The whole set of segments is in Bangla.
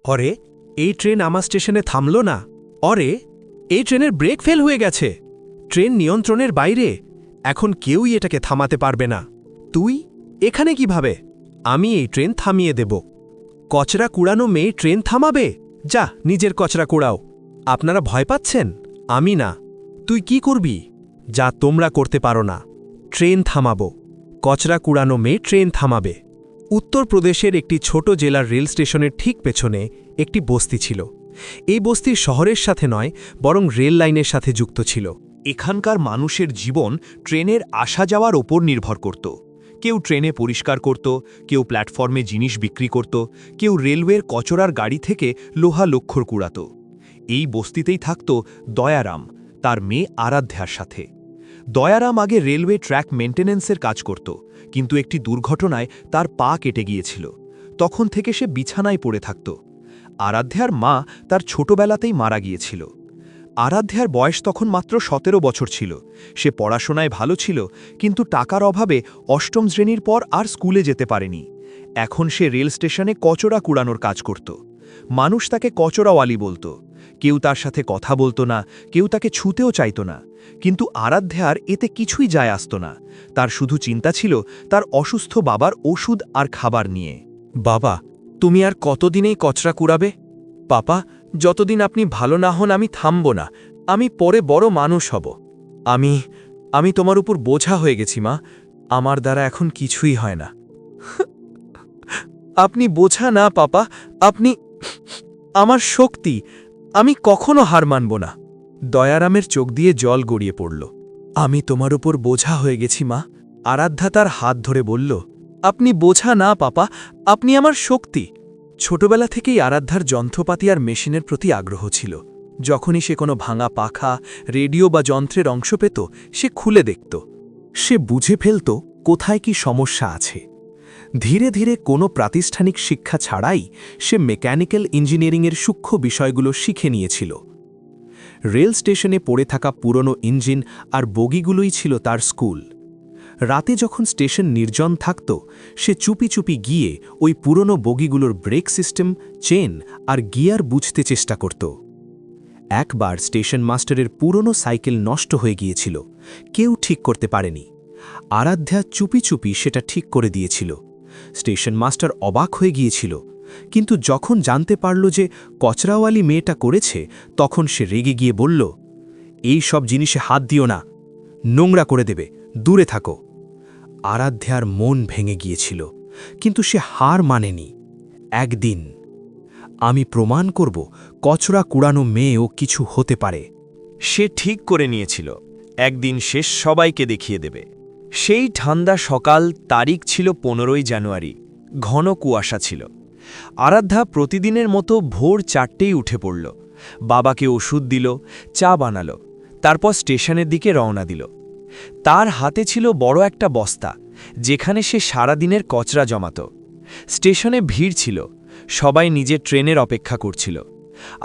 অরে, এই ট্রেন আমার স্টেশনে থামল না। অরে, এই ট্রেনের ব্রেক ফেল হয়ে গেছে। ট্রেন নিয়ন্ত্রণের বাইরে। এখন কেউই এটাকে থামাতে পারবে না। তুই এখানে কিভাবে? আমি এই ট্রেন থামিয়ে দেব। কচরা কুড়ানো মেয়ে ট্রেন থামাবে? যা, নিজের কচরা কুড়াও। আপনারা ভয় পাচ্ছেন? আমি না। তুই কি করবি? যা তোমরা করতে পারো না। ট্রেন থামাবো। কচরা কুড়ানো মেয়ে ট্রেন থামাবে। উত্তরপ্রদেশের একটি ছোট জেলার রেল স্টেশনের ঠিক পেছনে একটি বস্তি ছিল। এই বস্তির শহরের সাথে নয়, বরং রেল লাইনের সাথে যুক্ত ছিল। এখানকার মানুষের জীবন ট্রেনের আসা যাওয়ার ওপর নির্ভর করত। কেউ ট্রেনে পরিষ্কার করত, কেউ প্ল্যাটফর্মে জিনিস বিক্রি করত, কেউ রেলওয়ের কচরার গাড়ি থেকে লোহা লক্ষ্যর কুড়াত। এই বস্তিতেই থাকত দয়ারাম, তার মেয়ে আরাধ্যার সাথে। দয়ারাম আগে রেলওয়ে ট্র্যাক মেন্টেন্যান্সের কাজ করত, কিন্তু একটি দুর্ঘটনায় তার পা কেটে গিয়েছিল। তখন থেকে সে বিছানায় পড়ে থাকত। আরাধ্যার মা তার ছোটবেলাতেই মারা গিয়েছিল। আরাধ্যার বয়স তখন মাত্র 17 বছর ছিল। সে পড়াশোনায় ভালো ছিল, কিন্তু টাকার অভাবে অষ্টম শ্রেণীর পর আর স্কুলে যেতে পারেনি। এখন সে রেল স্টেশনে কচরা কুড়ানোর কাজ করত। মানুষ তাকে কচরাওয়ালি বলতো। কেউ তার সাথে কথা বলতো না, কেউ তাকে ছুঁতেও চাইত না। কিন্তু আরাধ্যার এতে কিছুই যায় আসত না। তার শুধু চিন্তা ছিল তার অসুস্থ বাবার ওষুধ আর খাবার নিয়ে। বাবা, তুমি আর কতদিনেই কচরা কুড়াবে? পাপা, যতদিন আপনি ভালো না হন আমি থামব না। আমি পরে বড় মানুষ হব। আমি তোমার উপর বোঝা হয়ে গেছি মা। আমার দ্বারা এখন কিছুই হয় না। আপনি বোঝা না পাপা, আপনি আমার শক্তি। আমি কখনো হার মানব না। দয়ারামের চোখ দিয়ে জল গড়িয়ে পড়ল। আমি তোমার উপর বোঝা হয়ে গেছি মা। আরাধ্যা তার হাত ধরে বলল, আপনি বোঝা না পাপা, আপনি আমার শক্তি। ছোটবেলা থেকেই আরাধ্যার যন্ত্রপাতি আর মেশিনের প্রতি আগ্রহ ছিল। যখনই সে কোনো ভাঙা পাখা, রেডিও বা যন্ত্রের অংশ পেত, সে খুলে দেখত। সে বুঝে ফেলত কোথায় কি সমস্যা আছে। ধীরে ধীরে কোনো প্রাতিষ্ঠানিক শিক্ষা ছাড়াই সে মেকানিক্যাল ইঞ্জিনিয়ারিংয়ের সূক্ষ্ম বিষয়গুলো শিখে নিয়েছিল। রেল স্টেশনে পড়ে থাকা পুরনো ইঞ্জিন আর বগিগুলোই ছিল তার স্কুল। রাতে যখন স্টেশন নির্জন থাকত, সে চুপি চুপি গিয়ে ওই পুরনো বগিগুলোর ব্রেক সিস্টেম, চেন আর গিয়ার বুঝতে চেষ্টা করত। একবার স্টেশন মাস্টারের পুরনো সাইকেল নষ্ট হয়ে গিয়েছিল। কেউ ঠিক করতে পারেনি। আরাধ্যা চুপি চুপি সেটা ঠিক করে দিয়েছিল। স্টেশন মাস্টার অবাক হয়ে গিয়েছিল, কিন্তু যখন জানতে পারল যে কচরাওয়ালি মেয়েটা করেছে, তখন সে রেগে গিয়ে বলল, এই সব জিনিসে হাত দিও না, নোংরা করে দেবে, দূরে থাকো। আরাধ্যার মন ভেঙে গিয়েছিল, কিন্তু সে হার মানেনি। একদিন আমি প্রমাণ করব কচরা কুড়ানো মেয়েও কিছু হতে পারে। সে ঠিক করে নিয়েছিল, একদিন শেষ সবাইকে দেখিয়ে দেবে। সেই ঠান্ডা সকাল, তারিখ ছিল 15ই জানুয়ারি। ঘন কুয়াশা ছিল। আরাধ্যা প্রতিদিনের মতো ভোর 4টেই উঠে পড়ল। বাবাকে ওষুধ দিল, চা বানালো, তারপর স্টেশনের দিকে রওনা দিল। তার হাতে ছিল বড় একটা বস্তা, যেখানে সে সারাদিনের কচরা জমাত। স্টেশনে ভিড় ছিল, সবাই নিজের ট্রেনের অপেক্ষা করছিল।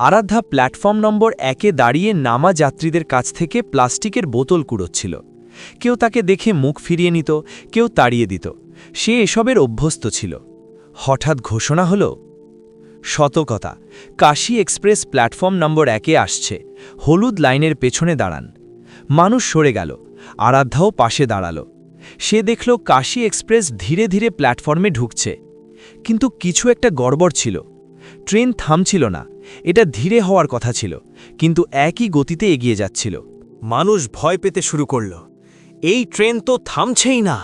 আরাধ্যা প্ল্যাটফর্ম নম্বর 1-এ দাঁড়িয়ে নামা যাত্রীদের কাছ থেকে প্লাস্টিকের বোতল কুড়োচ্ছিল। কেউ তাকে দেখে মুখ ফিরিয়ে নিত, কেউ তাড়িয়ে দিত। সে এসবের অভ্যস্ত ছিল। হঠাৎ ঘোষণা হল, সতর্কতা, কাশী এক্সপ্রেস প্ল্যাটফর্ম নম্বর 1-এ আসছে, হলুদ লাইনের পেছনে দাঁড়ান। মানুষ সরে গেল, আরাধ্যাও পাশে দাঁড়াল। সে দেখল কাশী এক্সপ্রেস ধীরে ধীরে প্ল্যাটফর্মে ঢুকছে। কিন্তু কিছু একটা গড়বড় ছিল। ট্রেন থামছিল না। এটা ধীরে হওয়ার কথা ছিল, কিন্তু একই গতিতে এগিয়ে যাচ্ছিল। মানুষ ভয় পেতে শুরু করল। এই ট্রেন তো থামছেই না,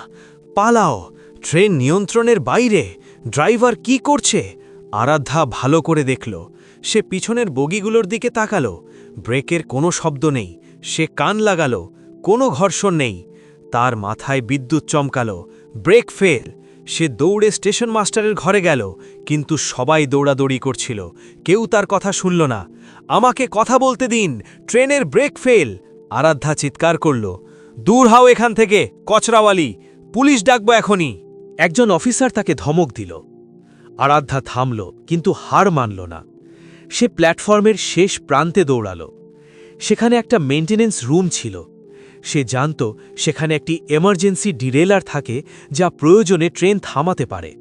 পালাও, ট্রেন নিয়ন্ত্রণের বাইরে, ড্রাইভার কি করছে? আরাধ্যা ভালো করে দেখল। সে পিছনের বগিগুলোর দিকে তাকালো, ব্রেকের কোনো শব্দ নেই। সে কান লাগালো, কোনো ঘর্ষণ নেই। তার মাথায় বিদ্যুৎ চমকালো, ব্রেক ফেল। সে দৌড়ে স্টেশন মাস্টারের ঘরে গেল, কিন্তু সবাই দৌড়াদৌড়ি করছিল, কেউ তার কথা শুনল না। আমাকে কথা বলতে দিন, ট্রেনের ব্রেক ফেল। আরাধ্যা চিৎকার করল, দূর হও এখান থেকে, কচরাওয়ালি, পুলিশ ডাকবো এখনই। একজন অফিসার তাকে ধমক দিল। আরাধ্যা থামল, কিন্তু হার মানল না। সে প্ল্যাটফর্মের শেষ প্রান্তে দৌড়াল। সেখানে একটা মেইনটেনেন্স রুম ছিল। সে জানত সেখানে একটি এমার্জেন্সি ডিরেলার থাকে, যা প্রয়োজনে ট্রেন থামাতে পারে।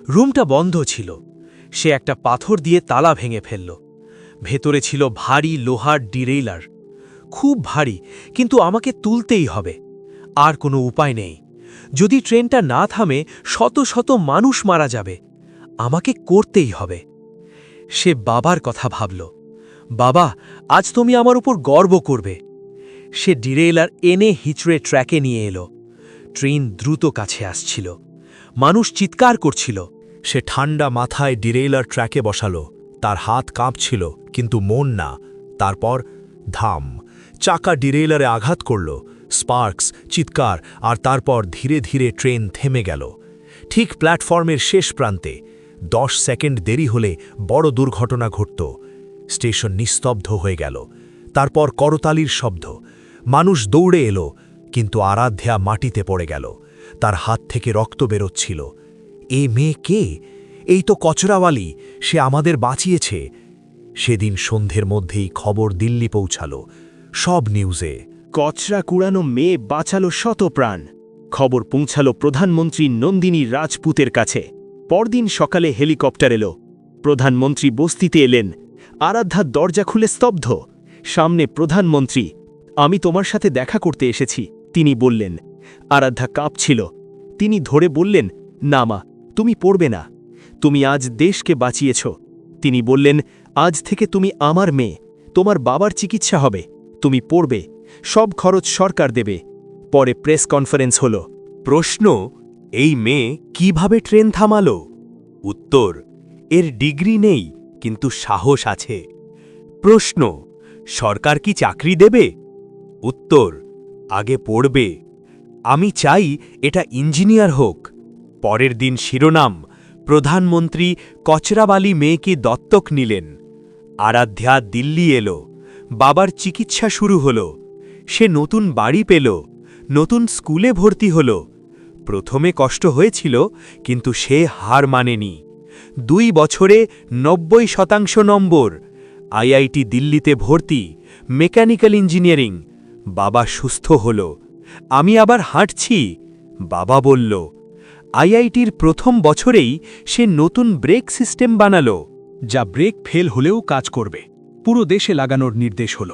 রুমটা বন্ধ ছিল। সে একটা পাথর দিয়ে তালা ভেঙে ফেলল। ভেতরে ছিল ভারী লোহার ডিরেইলার। খুব ভারী, কিন্তু আমাকে তুলতেই হবে। আর কোনো উপায় নেই। যদি ট্রেনটা না থামে শত শত মানুষ মারা যাবে। আমাকে করতেই হবে। সে বাবার কথা ভাবল। বাবা, আজ তুমি আমার উপর গর্ব করবে। সে ডিরেইলার এনে হিচড়ে ট্র্যাকে নিয়ে এলো। ট্রেন দ্রুত কাছে আসছিল। মানুষ চিৎকার করছিল। সে ঠান্ডা মাথায় ডিরেইলার ট্র্যাকে বসালো। তার হাত কাঁপছিল, কিন্তু মন না। তারপর ধাম, চাকা ডিরেইলারে আঘাত করল। স্পার্কস, চিৎকার, আর তারপর ধীরে ধীরে ট্রেন থেমে গেল। ঠিক প্ল্যাটফর্মের শেষ প্রান্তে। 10 সেকেন্ড দেরি হলে বড় দুর্ঘটনা ঘটত। স্টেশন নিস্তব্ধ হয়ে গেল। তারপর করতালির শব্দ। মানুষ দৌড়ে এলো, কিন্তু আরাধ্যা মাটিতে পড়ে গেল। তার হাত থেকে রক্ত বেরোচ্ছিল। এই মেয়ে কে? এই তো কচরাওয়ালি, সে আমাদের বাঁচিয়েছে। সেদিন সন্ধ্যের মধ্যেই খবর দিল্লি পৌঁছালো, সব নিউজে। কচরা কুড়ানো মেয়ে বাঁচালো শত প্রাণ। খবর পৌঁছালো প্রধানমন্ত্রী নন্দিনী রাজপুতের কাছে। পরদিন সকালে হেলিকপ্টার এলো। প্রধানমন্ত্রী বস্তিতে এলেন। আরাধ্যার দরজা খুলে স্তব্ধ। সামনে প্রধানমন্ত্রী। আমি তোমার সাথে দেখা করতে এসেছি, তিনি বললেন। আরাধ্যা কাঁপছিল। তিনি ধরে বললেন, না মা, তুমি পড়বে না। তুমি আজ দেশকে বাঁচিয়েছ। তিনি বললেন, আজ থেকে তুমি আমার মেয়ে। তোমার বাবার চিকিৎসা হবে। তুমি পড়বে। সব খরচ সরকার দেবে। পরে প্রেস কনফারেন্স হলো। প্রশ্ন, এই মেয়ে কিভাবে ট্রেন থামালো? উত্তর, এর ডিগ্রি নেই, কিন্তু সাহস আছে। প্রশ্ন, সরকার কি চাকরি দেবে? উত্তর, আগে পড়বে। আমি চাই এটা ইঞ্জিনিয়ার হোক। পরের দিন শিরোনাম, প্রধানমন্ত্রী কচরাওয়ালি মেয়েকে দত্তক নিলেন। আরাধ্যা দিল্লি এলো। বাবার চিকিৎসা শুরু হলো। সে নতুন বাড়ি পেল, নতুন স্কুলে ভর্তি হল। প্রথমে কষ্ট হয়েছিল, কিন্তু সে হার মানেনি। 2 বছরে 90% নম্বর। আইআইটি দিল্লিতে ভর্তি, মেকানিক্যাল ইঞ্জিনিয়ারিং। বাবা সুস্থ হল। আমি আবার হাঁটছি, বাবা বলল। আইআইটির প্রথম বছরেই সে নতুন ব্রেক সিস্টেম বানালো, যা ব্রেক ফেল হলেও কাজ করবে। পুরো দেশে লাগানোর নির্দেশ হল।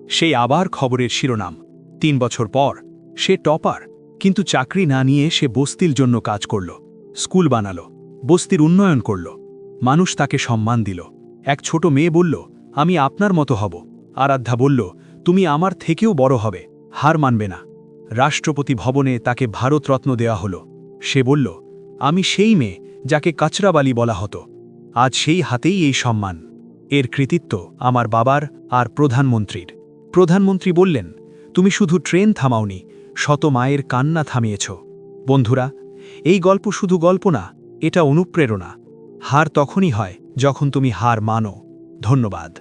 সেই আবার খবরের শিরোনাম। 3 বছর পর সে টপার, কিন্তু চাকরি না নিয়ে সে বস্তির জন্য কাজ করল। স্কুল বানালো, বস্তির উন্নয়ন করল। মানুষ তাকে সম্মান দিল। এক ছোট মেয়ে বলল, আমি আপনার মতো হব। আরাধ্যা বলল, তুমি আমার থেকেও বড় হবে, হার মানবে না। রাষ্ট্রপতি ভবনে তাকে ভারতরত্ন দেওয়া হল। সে বলল, আমি সেই মেয়ে যাকে কচরাওয়ালি বলা হতো। আজ সেই হাতেই এই সম্মান। এর কৃতিত্ব আমার বাবার আর প্রধানমন্ত্রীর। প্রধানমন্ত্রী বললেন, তুমি শুধু ট্রেন থামাওনি, শত মায়ের কান্না থামিয়েছ। বন্ধুরা, এই গল্প শুধু গল্প না, এটা অনুপ্রেরণা। হার তখনই হয় যখন তুমি হার মানো। ধন্যবাদ।